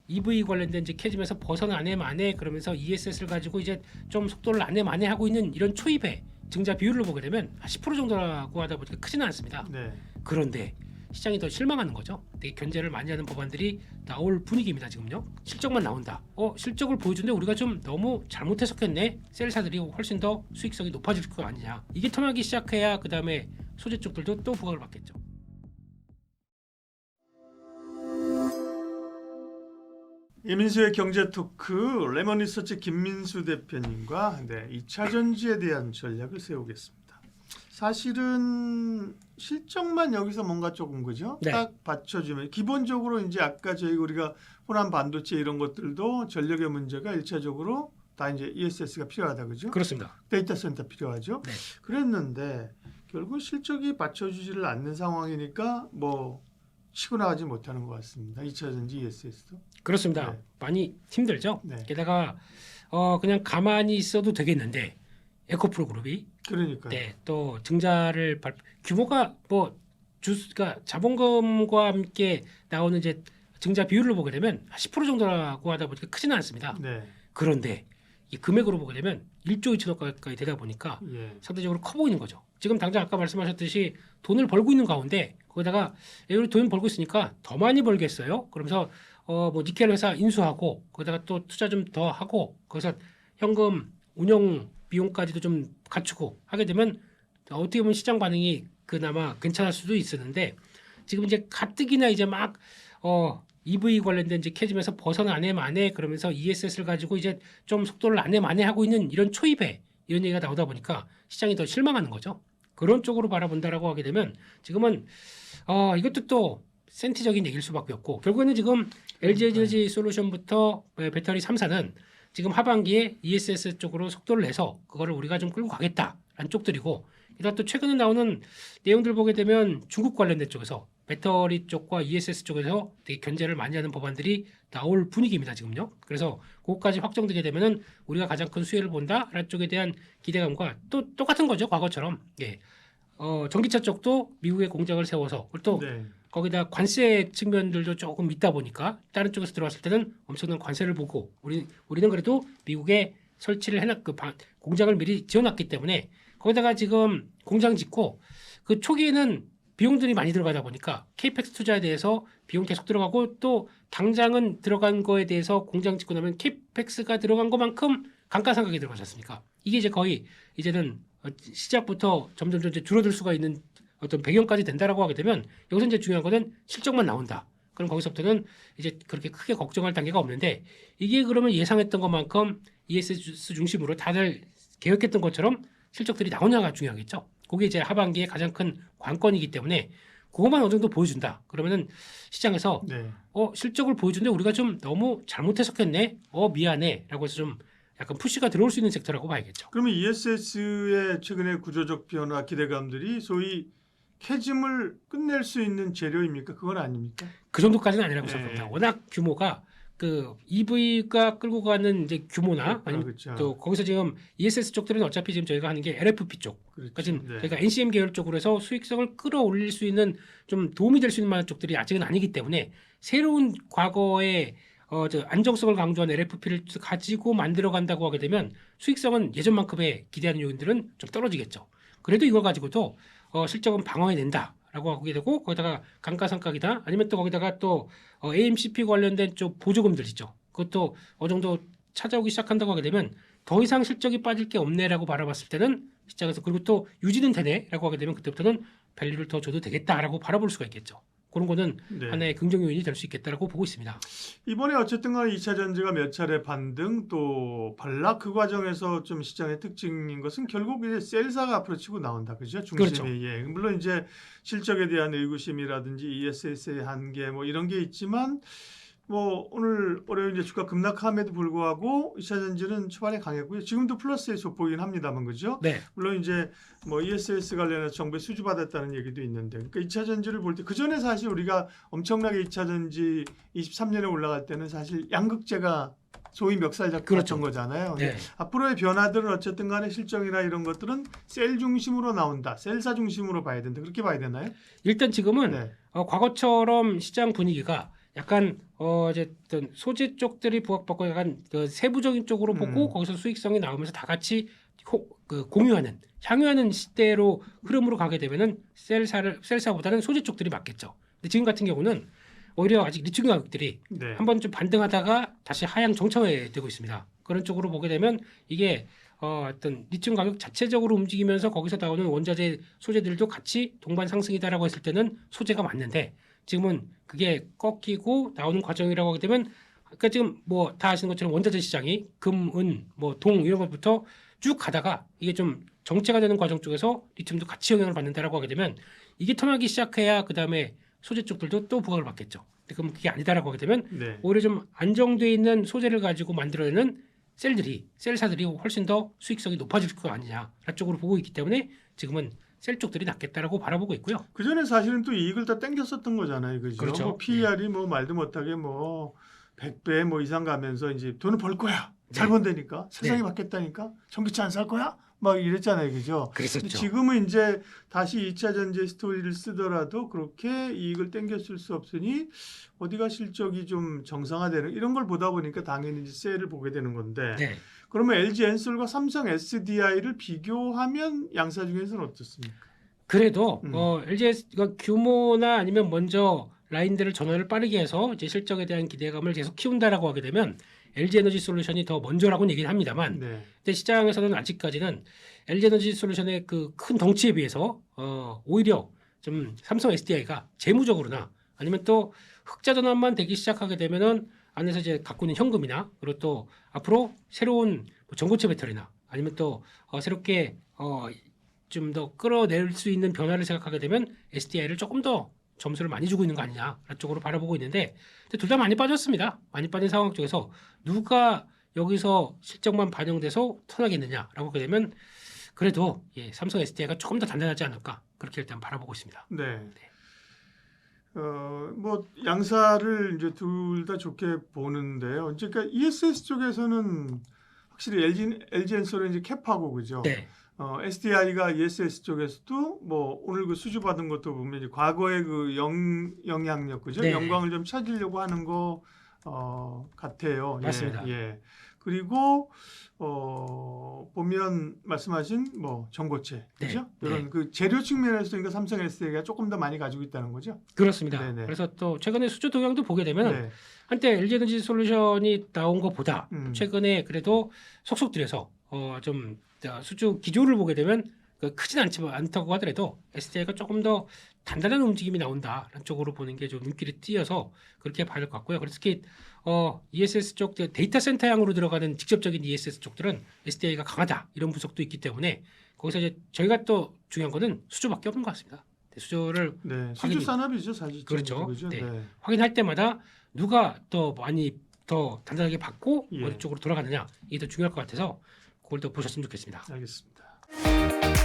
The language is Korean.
EV 관련된 이제 캐즘에서 벗어나네 마네 그러면서 ESS를 가지고 이제 좀 속도를 안내 마네 하고 있는 이런 초입의 증자 비율을 보게 되면 10% 정도라고 하다 보니까 크지는 않습니다. 네. 그런데 시장이 더 실망하는 거죠. 되게 견제를 많이 하는 법안들이 나올 분위기입니다. 지금요. 실적만 나온다. 실적을 보여주는데 우리가 좀 너무 잘못 해석했네. 셀사들이 훨씬 더 수익성이 높아질 거 아니냐. 이게 통하기 시작해야 그 다음에 소재 쪽들도 또 부각을 받겠죠. 이민수의 경제 토크 레몬 리서치 김민수 대표님과 2차 전지에 대한 전략을 세우겠습니다. 사실은 실적만 여기서 뭔가 조금 그죠? 네. 딱 받쳐주면 기본적으로 이제 아까 우리가 호남 반도체 이런 것들도 전력의 문제가 1차적으로 다 이제 ESS가 필요하다 그죠? 그렇습니다. 데이터 센터 필요하죠. 네. 그랬는데 결국 실적이 받쳐주지를 않는 상황이니까 뭐 치고 나가지 못하는 것 같습니다. 2차 전지 ESS도. 그렇습니다. 네. 많이 힘들죠. 네. 게다가 그냥 가만히 있어도 되겠는데 에코프로 그룹이 그러니까요. 네, 또 증자를 규모가 그러니까 자본금과 함께 나오는 이제 증자 비율을 보게 되면 10% 정도라고 하다 보니까 크지는 않습니다. 네. 그런데 이 금액으로 보게 되면 1조 2천억 가까이 되다 보니까 예. 상대적으로 커 보이는 거죠. 지금 당장 아까 말씀하셨듯이 돈을 벌고 있는 가운데 거기다가 우리 돈 벌고 있으니까 더 많이 벌겠어요. 그러면서 니켈 회사 인수하고 거기다가 또 투자 좀 더 하고 거기서 현금 운영 비용까지도 좀 갖추고 하게 되면 어떻게 보면 시장 반응이 그나마 괜찮을 수도 있었는데 지금 이제 가뜩이나 이제 막 EV 관련된 이제 캐즘에서 벗어나네 마네 그러면서 ESS를 가지고 이제 좀 속도를 안내 마네 하고 있는 이런 초입에 이런 얘기가 나오다 보니까 시장이 더 실망하는 거죠. 그런 쪽으로 바라본다라고 하게 되면 지금은 이것도 또 센티적인 얘기일 수밖에 없고 결국에는 지금 LG에너지 솔루션부터 배터리 3사는 지금 하반기에 ESS 쪽으로 속도를 내서 그거를 우리가 좀 끌고 가겠다라는 쪽들이고 게다가 또 최근에 나오는 내용들 보게 되면 중국 관련된 쪽에서 배터리 쪽과 ESS 쪽에서 되게 견제를 많이 하는 법안들이 나올 분위기입니다. 지금요. 그래서 그것까지 확정되게 되면은 우리가 가장 큰 수혜를 본다라는 쪽에 대한 기대감과 또 똑같은 거죠. 과거처럼. 예. 전기차 쪽도 미국에 공장을 세워서 또 네. 거기다 관세 측면들도 조금 있다 보니까 다른 쪽에서 들어왔을 때는 엄청난 관세를 보고 우리는 그래도 미국에 설치를 공장을 미리 지어놨기 때문에 거기다가 지금 공장 짓고 그 초기에는 비용들이 많이 들어가다 보니까 케이펙스 투자에 대해서 비용 계속 들어가고 또 당장은 들어간 거에 대해서 공장 짓고 나면 케이펙스가 들어간 것만큼 감가상각이 들어가지 않습니까? 이게 이제 거의 이제는 시작부터 점점 이제 줄어들 수가 있는 어떤 배경까지 된다라고 하게 되면 여기서 이제 중요한 거는 실적만 나온다. 그럼 거기서부터는 이제 그렇게 크게 걱정할 단계가 없는데 이게 그러면 예상했던 것만큼 ESS 중심으로 다들 계획했던 것처럼 실적들이 나오냐가 중요하겠죠. 그게 이제 하반기에 가장 큰 관건이기 때문에 그것만 어느 정도 보여준다. 그러면은 시장에서 네. 실적을 보여주는데 우리가 좀 너무 잘못 해석했네. 미안해라고 해서 좀 약간 푸시가 들어올 수 있는 섹터라고 봐야겠죠. 그러면 ESS의 최근의 구조적 변화 기대감들이 소위 캐즘을 끝낼 수 있는 재료입니까? 그건 아닙니까? 그 정도까지는 아니라고 네. 생각합니다. 워낙 규모가 그 EV가 끌고 가는 이제 규모나 아니면 그렇죠. 또 거기서 지금 ESS 쪽들은 어차피 지금 저희가 하는 게 LFP 쪽. 그렇죠. 그러니까 지금 네. 저희가 NCM 계열 쪽으로 해서 수익성을 끌어올릴 수 있는 좀 도움이 될 수 있는 만한 쪽들이 아직은 아니기 때문에 새로운 과거의 안정성을 강조한 LFP를 가지고 만들어 간다고 하게 되면 수익성은 예전만큼의 기대하는 요인들은 좀 떨어지겠죠. 그래도 이걸 가지고도 실적은 방어해낸다라고 하게 되고 거기다가 감가상각이다 아니면 또 거기다가 또 AMCP 관련된 쪽 보조금들 있죠. 그것도 어느 정도 찾아오기 시작한다고 하게 되면 더 이상 실적이 빠질 게 없네라고 바라봤을 때는 시장에서 그리고 또 유지는 되네라고 하게 되면 그때부터는 밸류를 더 줘도 되겠다라고 바라볼 수가 있겠죠. 그런 거는 네. 하나의 긍정 요인이 될 수 있겠다라고 보고 있습니다. 이번에 어쨌든 간에 2차 전지가 몇 차례 반등 또 반락 그 과정에서 좀 시장의 특징인 것은 결국 이제 셀사가 앞으로 치고 나온다. 그죠? 중심에. 그렇죠. 예. 물론 이제 실적에 대한 의구심이라든지 ESS의 한계 뭐 이런 게 있지만 뭐 오늘 월요일 이제 주가 급락함에도 불구하고 2차 전지는 초반에 강했고요. 지금도 플러스의 소폭이긴 합니다만 그죠? 네. 물론 이제 뭐 ESS 관련해서 정부에 수주받았다는 얘기도 있는데 그러니까 2차 전지를 볼 때 그전에 사실 우리가 엄청나게 2차 전지 23년에 올라갈 때는 사실 양극재가 소위 멱살 잡고 그렇죠. 갔던 거잖아요. 네. 앞으로의 변화들은 어쨌든 간에 실적이나 이런 것들은 셀 중심으로 나온다. 셀사 중심으로 봐야 된다. 그렇게 봐야 되나요? 일단 지금은 네. 과거처럼 시장 분위기가 약간 이제 어떤 소재 쪽들이 부각받고 약간 그 세부적인 쪽으로 보고 거기서 수익성이 나오면서 다 같이 공유하는 향유하는 시대로 흐름으로 가게 되면은 셀사보다는 소재 쪽들이 맞겠죠. 근데 지금 같은 경우는 오히려 아직 리튬 가격들이 네. 한번 좀 반등하다가 다시 하향 정착에 되고 있습니다. 그런 쪽으로 보게 되면 이게 어떤 리튬 가격 자체적으로 움직이면서 거기서 나오는 원자재 소재들도 같이 동반 상승이다라고 했을 때는 소재가 맞는데 지금은 그게 꺾이고 나오는 과정이라고 하게 되면 그러니까 지금 뭐 다 아시는 것처럼 원자재 시장이 금, 은, 뭐 동 이런 것부터 쭉 가다가 이게 좀 정체가 되는 과정 쪽에서 리튬도 같이 영향을 받는다라고 하게 되면 이게 턴하기 시작해야 그 다음에 소재 쪽들도 또 부각을 받겠죠. 근데 그럼 그게 아니다라고 하게 되면 네. 오히려 좀 안정돼 있는 소재를 가지고 만들어내는 셀사들이 훨씬 더 수익성이 높아질 거 아니냐 쪽으로 보고 있기 때문에 지금은 셀 쪽들이 낫겠다라고 바라보고 있고요. 그 전에 사실은 또 이익을 다 땡겼었던 거잖아요, 그죠? 그렇죠. 뭐 PER이 뭐 말도 못하게 뭐 100배 뭐 이상 가면서 이제 돈을 벌 거야. 잘 네. 번다니까. 세상이 네. 바뀌었다니까. 전기차 안 살 거야? 막 이랬잖아요, 그죠? 그랬었죠. 근데 지금은 이제 다시 2차 전지 스토리를 쓰더라도 그렇게 이익을 땡겼을 수 없으니 어디가 실적이 좀 정상화되는 이런 걸 보다 보니까 당연히 이제 세일을 보게 되는 건데 네. 그러면 LG 엔솔과 삼성 SDI를 비교하면 양사 중에서는 어떻습니까? 그래도 음. LG가 규모나 아니면 먼저 라인들을 전환을 빠르게 해서 이제 실적에 대한 기대감을 계속 키운다라고 하게 되면 LG에너지솔루션이 더 먼저라고는 얘기는 합니다만, 네. 근데 시장에서는 아직까지는 LG에너지솔루션의 그 큰 덩치에 비해서 오히려 좀 삼성 SDI가 재무적으로나 아니면 또 흑자 전환만 되기 시작하게 되면은 안에서 이제 갖고 있는 현금이나 그리고 또 앞으로 새로운 뭐 전고체 배터리나 아니면 또 새롭게 좀 더 끌어낼 수 있는 변화를 생각하게 되면 SDI를 조금 더 점수를 많이 주고 있는 거 아니냐 쪽으로 바라보고 있는데 둘 다 많이 빠졌습니다. 많이 빠진 상황 쪽에서 누가 여기서 실적만 반영돼서 턴하겠느냐라고 하게 되면 그래도 삼성 SDI가 조금 더 단단하지 않을까 그렇게 일단 바라보고 있습니다. 네. 뭐 양사를 이제 둘 다 좋게 보는데요. 그러니까 ESS 쪽에서는 확실히 LG 엔솔은 이제 캡하고 그죠. 네, SDI가 ESS 쪽에서도 뭐 오늘 그 수주 받은 것도 보면 이제 과거의 그 영향력 그죠. 네. 영광을 좀 찾으려고 하는 거 같아요. 맞습니다. 예. 그리고 보면 말씀하신 뭐 전고체 그죠? 네. 이런 그 재료 측면에서 그러니까 삼성 SDI가 조금 더 많이 가지고 있다는 거죠. 그렇습니다. 네네. 그래서 또 최근에 수주 동향도 보게 되면 네. 한때 LG에너지 솔루션이 나온 것보다 최근에 그래도 속속 들여서 좀 수주 기조를 보게 되면 크진 않다고 하더라도 SDI가 조금 더 단단한 움직임이 나온다라는 쪽으로 보는 게 좀 눈길이 띄어서 그렇게 봐야 될 것 같고요. 그래서 특히 ESS 쪽 데이터 센터향으로 들어가는 직접적인 ESS 쪽들은 SDI가 강하다 이런 분석도 있기 때문에 거기서 이제 저희가 또 중요한 거는 수주밖에 없는 것 같습니다. 수주를 네. 수주 산업이죠, 사실. 그렇죠. 그죠? 네. 네. 확인할 때마다 누가 더 많이 더 단단하게 받고 예. 어디 쪽으로 돌아가느냐 이게 더 중요할 것 같아서 그걸 더 보셨으면 좋겠습니다. 알겠습니다.